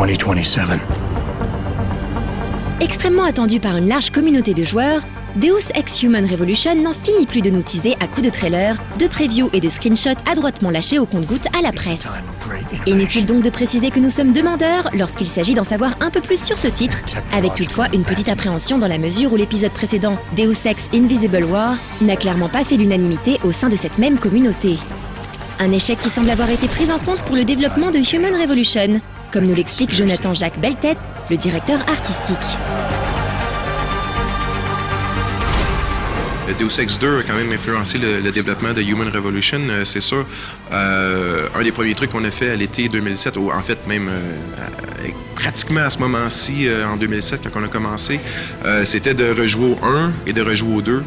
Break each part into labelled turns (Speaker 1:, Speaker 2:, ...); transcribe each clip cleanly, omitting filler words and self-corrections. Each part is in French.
Speaker 1: 2027.
Speaker 2: Extrêmement attendu par une large communauté de joueurs, Deus Ex Human Revolution n'en finit plus de nous teaser à coups de trailers, de previews et de screenshots adroitement lâchés au compte-gouttes à la presse. Inutile donc de préciser que nous sommes demandeurs lorsqu'il s'agit d'en savoir un peu plus sur ce titre, avec toutefois une petite appréhension dans la mesure où l'épisode précédent, Deus Ex Invisible War, n'a clairement pas fait l'unanimité au sein de cette même communauté. Un échec qui semble avoir été pris en compte pour le développement de Human Revolution, comme nous l'explique Jonathan Jacques Beltet, le directeur artistique.
Speaker 3: Deus Ex 2 a quand même influencé le développement de Human Revolution, c'est sûr. Un des premiers trucs qu'on a fait à l'été 2007, ou en fait même pratiquement à ce moment-ci, en 2007, quand on a commencé, c'était de rejouer au 1 et de rejouer au 2,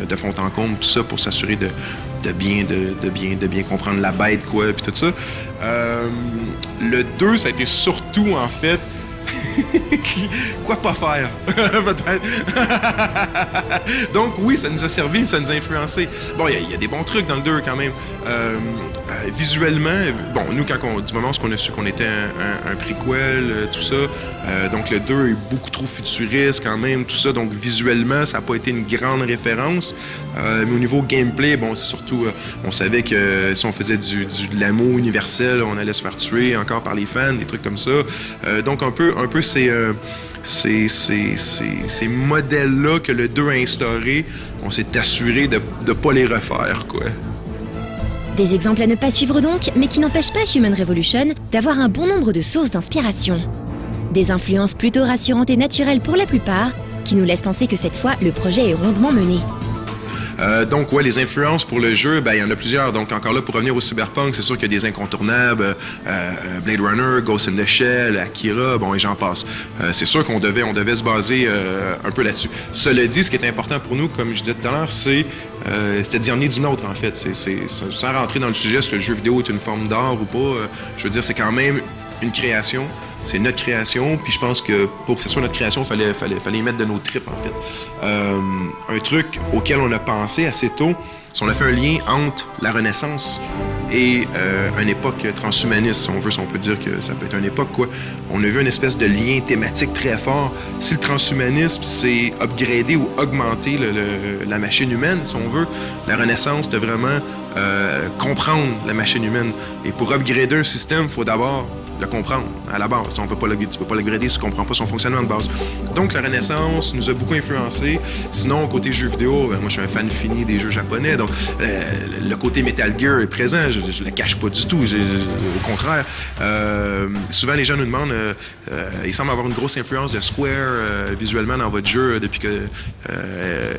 Speaker 3: de fond en comble, tout ça, pour s'assurer de bien comprendre la bête, quoi, puis tout ça. Le 2, ça a été surtout, en fait, quoi pas faire, peut-être. Donc oui, ça nous a servi, ça nous a influencé. Bon, il y a des bons trucs dans le 2 quand même. Visuellement, bon, nous, du moment où on a su qu'on était un prequel, tout ça, donc le 2 est beaucoup trop futuriste quand même, tout ça, donc visuellement, ça n'a pas été une grande référence. Mais au niveau gameplay, bon, c'est surtout, on savait que si on faisait de l'amour universel, on allait se faire tuer encore par les fans, des trucs comme ça. Donc un peu ces modèles-là que le 2 a instaurés, on s'est assuré de ne pas les refaire, quoi.
Speaker 2: Des exemples à ne pas suivre donc, mais qui n'empêchent pas Human Revolution d'avoir un bon nombre de sources d'inspiration. Des influences plutôt rassurantes et naturelles pour la plupart, qui nous laissent penser que cette fois, le projet est rondement mené.
Speaker 3: Donc, ouais, les influences pour le jeu, ben, il y en a plusieurs. Donc, encore là, pour revenir au cyberpunk, c'est sûr qu'il y a des incontournables. Blade Runner, Ghost in the Shell, Akira, bon, et j'en passe. C'est sûr qu'on devait se baser un peu là-dessus. Cela dit, ce qui est important pour nous, comme je disais tout à l'heure, c'était d'y emmener d'une autre, en fait. Sans rentrer dans le sujet, est-ce que le jeu vidéo est une forme d'art ou pas, je veux dire, c'est quand même une création. C'est notre création, puis je pense que pour que ce soit notre création, il fallait y mettre de nos tripes, en fait. Un truc auquel on a pensé assez tôt, c'est qu'on a fait un lien entre la Renaissance et une époque transhumaniste, si on peut dire que ça peut être une époque, quoi. On a vu une espèce de lien thématique très fort. Si le transhumanisme, c'est upgrader ou augmenter la machine humaine, si on veut, la Renaissance, c'était vraiment comprendre la machine humaine. Et pour upgrader un système, il faut d'abord le comprendre à la base. Tu peux pas l'upgrader si tu ne comprends pas son fonctionnement de base. Donc la Renaissance nous a beaucoup influencé. Sinon, côté jeux vidéo, moi je suis un fan fini des jeux japonais, donc le côté Metal Gear est présent, je le cache pas du tout, au contraire. Souvent les gens nous demandent, il semble avoir une grosse influence de Square visuellement dans votre jeu depuis que...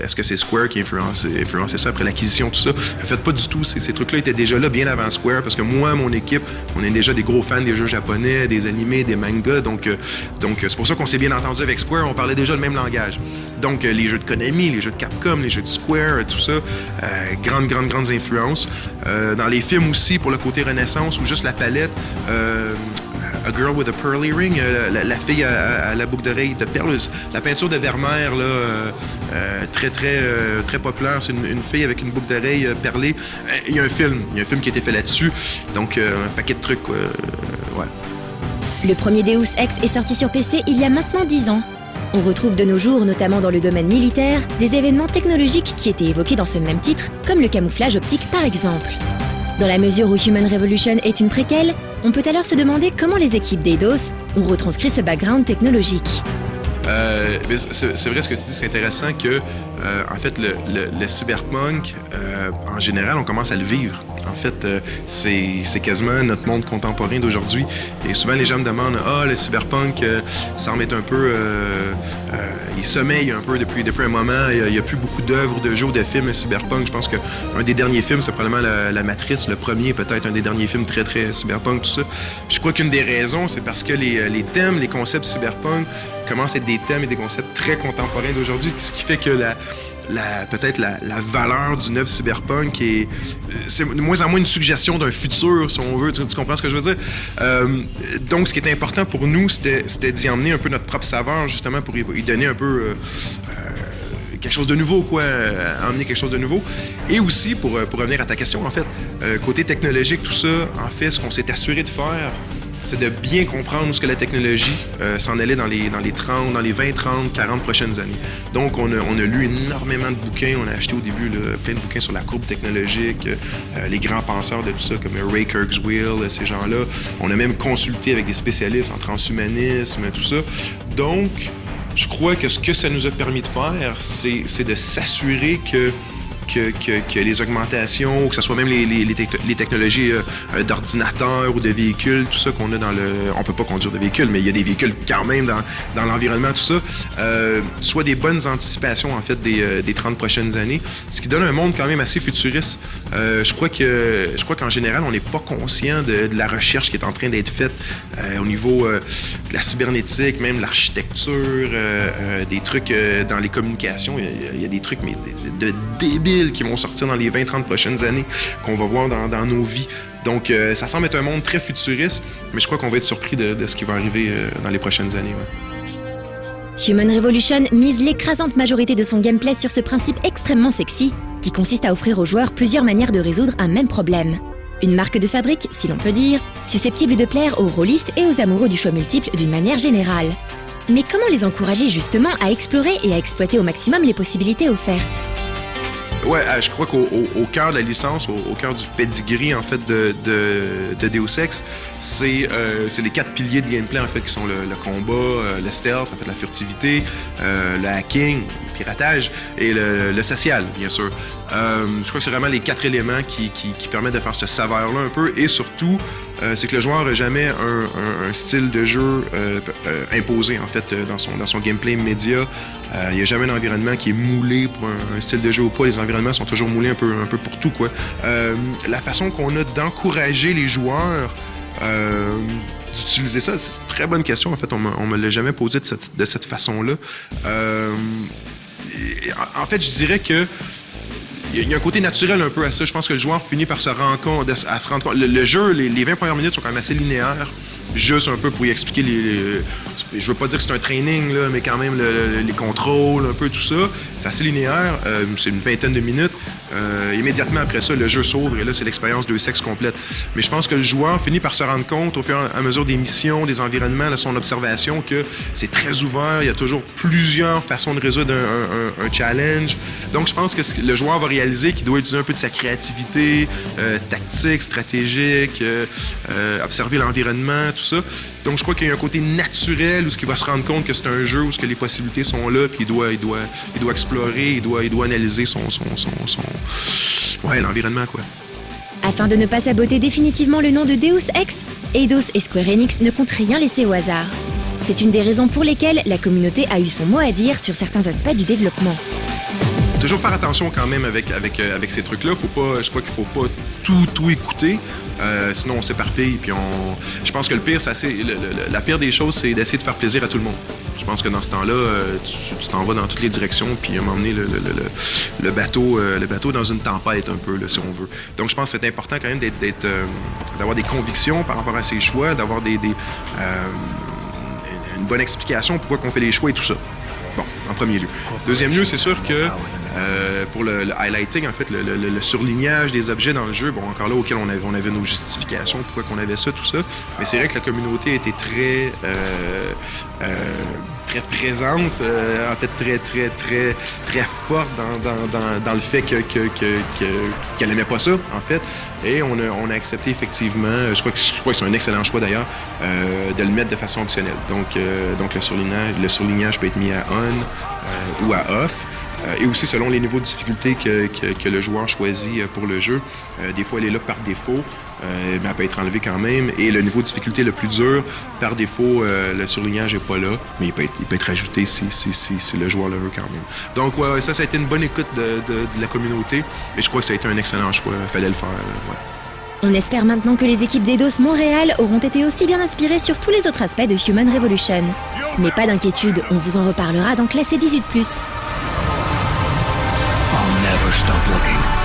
Speaker 3: est-ce que c'est Square qui a influencé ça après l'acquisition, tout ça? En fait, pas du tout. Ces trucs-là étaient déjà là bien avant Square, parce que moi, mon équipe, on est déjà des gros fans des jeux japonais, des animés, des mangas, donc c'est pour ça qu'on s'est bien entendu avec Square, on parlait déjà le même langage. Donc les jeux de Konami, les jeux de Capcom, les jeux de Square, tout ça, grandes influences. Dans les films aussi, pour le côté Renaissance, ou juste la palette, A Girl with a Pearly Ring, la fille à la boucle d'oreille de perles, la peinture de Vermeer, là, très populaire, c'est une fille avec une boucle d'oreille perlée. Il y a un film qui a été fait là-dessus, donc un paquet de trucs, ouais.
Speaker 2: Le premier Deus Ex est sorti sur PC il y a maintenant 10 ans. On retrouve de nos jours, notamment dans le domaine militaire, des événements technologiques qui étaient évoqués dans ce même titre, comme le camouflage optique par exemple. Dans la mesure où Human Revolution est une préquelle, on peut alors se demander comment les équipes d'Eidos ont retranscrit ce background technologique.
Speaker 3: C'est vrai ce que tu dis, c'est intéressant que, en fait, le cyberpunk, en général, on commence à le vivre. En fait, c'est quasiment notre monde contemporain d'aujourd'hui. Et souvent, les gens me demandent « Ah, le cyberpunk, ça en met un peu... il sommeille un peu depuis un moment. Il n'y a plus beaucoup d'œuvres, de jeux, de films cyberpunk. Je pense qu'un des derniers films, c'est probablement la Matrice. Le premier, peut-être, un des derniers films très, très cyberpunk, tout ça. Puis je crois qu'une des raisons, c'est parce que les thèmes, les concepts cyberpunk commencent à être des thèmes et des concepts très contemporains d'aujourd'hui, ce qui fait que peut-être la valeur d'une œuvre cyberpunk c'est de moins en moins une suggestion d'un futur, si on veut. Tu comprends ce que je veux dire? Donc, ce qui est important pour nous, c'était d'y emmener un peu notre propre saveur, justement, pour y donner un peu quelque chose de nouveau, quoi, emmener quelque chose de nouveau. Et aussi, pour revenir à ta question, en fait, côté technologique, tout ça, en fait, ce qu'on s'est assuré de faire, c'est de bien comprendre où ce que la technologie s'en allait dans les 30, dans les 20, 30, 40 prochaines années. Donc, on a lu énormément de bouquins. On a acheté au début plein de bouquins sur la courbe technologique, les grands penseurs de tout ça, comme Ray Kurzweil, ces gens-là. On a même consulté avec des spécialistes en transhumanisme, tout ça. Donc, je crois que ce que ça nous a permis de faire, c'est de s'assurer que les augmentations, ou que ce soit même les technologies d'ordinateurs ou de véhicules, tout ça qu'on a dans le... On peut pas conduire de véhicules, mais il y a des véhicules quand même dans l'environnement, tout ça, soit des bonnes anticipations, en fait, des 30 prochaines années, ce qui donne un monde quand même assez futuriste. Je crois qu'en général, on n'est pas conscient de la recherche qui est en train d'être faite au niveau de la cybernétique, même l'architecture, des trucs dans les communications. Il y a des trucs mais de débiles qui vont sortir dans les 20-30 prochaines années, qu'on va voir dans nos vies. Donc, ça semble être un monde très futuriste, mais je crois qu'on va être surpris de ce qui va arriver dans les prochaines années. Ouais.
Speaker 2: Human Revolution mise l'écrasante majorité de son gameplay sur ce principe extrêmement sexy, qui consiste à offrir aux joueurs plusieurs manières de résoudre un même problème. Une marque de fabrique, si l'on peut dire, susceptible de plaire aux rôlistes et aux amoureux du choix multiple d'une manière générale. Mais comment les encourager justement à explorer et à exploiter au maximum les possibilités offertes ?
Speaker 3: Ouais, je crois qu'au cœur de la licence, au cœur du pedigree, en fait, de Deus Ex, c'est les 4 piliers de gameplay, en fait, qui sont le combat, le stealth, en fait, la furtivité, le hacking, le piratage et le social, bien sûr. Je crois que c'est vraiment les 4 éléments qui permettent de faire ce saveur-là un peu, et surtout, c'est que le joueur n'a jamais un style de jeu imposé, en fait, dans son gameplay immédiat. Il n'y a jamais un environnement qui est moulé pour un style de jeu ou pas. Les environnements sont toujours moulés un peu pour tout, quoi. La façon qu'on a d'encourager les joueurs d'utiliser ça, c'est une très bonne question. En fait, on me l'a jamais posé de cette façon-là. En fait, je dirais que il y a un côté naturel un peu à ça. Je pense que le joueur finit par se rendre compte. Le jeu, les 20 premières minutes sont quand même assez linéaires. Juste un peu pour y expliquer je veux pas dire que c'est un training, là, mais quand même les contrôles, un peu tout ça. C'est assez linéaire. C'est une vingtaine de minutes. Immédiatement après ça, le jeu s'ouvre et là, c'est l'expérience Deus Ex complète. Mais je pense que le joueur finit par se rendre compte au fur et à mesure des missions, des environnements, de son observation, que c'est très ouvert. Il y a toujours plusieurs façons de résoudre un challenge. Donc, je pense que le joueur va réaliser qu'il doit utiliser un peu de sa créativité, tactique, stratégique, observer l'environnement, tout ça. Donc, je crois qu'il y a un côté naturel où il va se rendre compte que c'est un jeu où les possibilités sont là, puis il doit explorer, il doit analyser l'environnement, quoi.
Speaker 2: Afin de ne pas saboter définitivement le nom de Deus Ex, Eidos et Square Enix ne comptent rien laisser au hasard. C'est une des raisons pour lesquelles la communauté a eu son mot à dire sur certains aspects du développement.
Speaker 3: Toujours faire attention quand même avec ces trucs-là. Je crois qu'il faut pas tout écouter. Sinon, on s'éparpille. Puis je pense que le pire, la pire des choses, c'est d'essayer de faire plaisir à tout le monde. Je pense que dans ce temps-là, tu t'en vas dans toutes les directions, puis à un moment donné, le bateau dans une tempête un peu, là, si on veut. Donc, je pense que c'est important quand même d'avoir des convictions par rapport à ses choix, d'avoir une bonne explication pourquoi on fait les choix et tout ça. Bon, en premier lieu. Deuxième lieu, c'est sûr que pour le highlighting, en fait, le surlignage des objets dans le jeu, bon, encore là, auquel on avait nos justifications, pourquoi qu'on avait ça, tout ça. Mais c'est vrai que la communauté était très présente, en fait, très forte dans le fait qu'elle n'aimait pas ça, en fait. Et on a accepté effectivement, je crois que c'est un excellent choix d'ailleurs, de le mettre de façon optionnelle. Donc le surlignage peut être mis à on ou à off. Et aussi selon les niveaux de difficulté que le joueur choisit pour le jeu. Des fois, elle est là par défaut, mais elle peut être enlevée quand même. Et le niveau de difficulté le plus dur, par défaut, le surlignage n'est pas là, mais il peut être rajouté si le joueur le veut quand même. Donc, ouais, ça a été une bonne écoute de la communauté. Et je crois que ça a été un excellent choix. Il fallait le faire. Ouais.
Speaker 2: On espère maintenant que les équipes d'Eidos Montréal auront été aussi bien inspirées sur tous les autres aspects de Human Revolution. Mais pas d'inquiétude, on vous en reparlera dans Classé 18+.
Speaker 1: I'll never stop looking.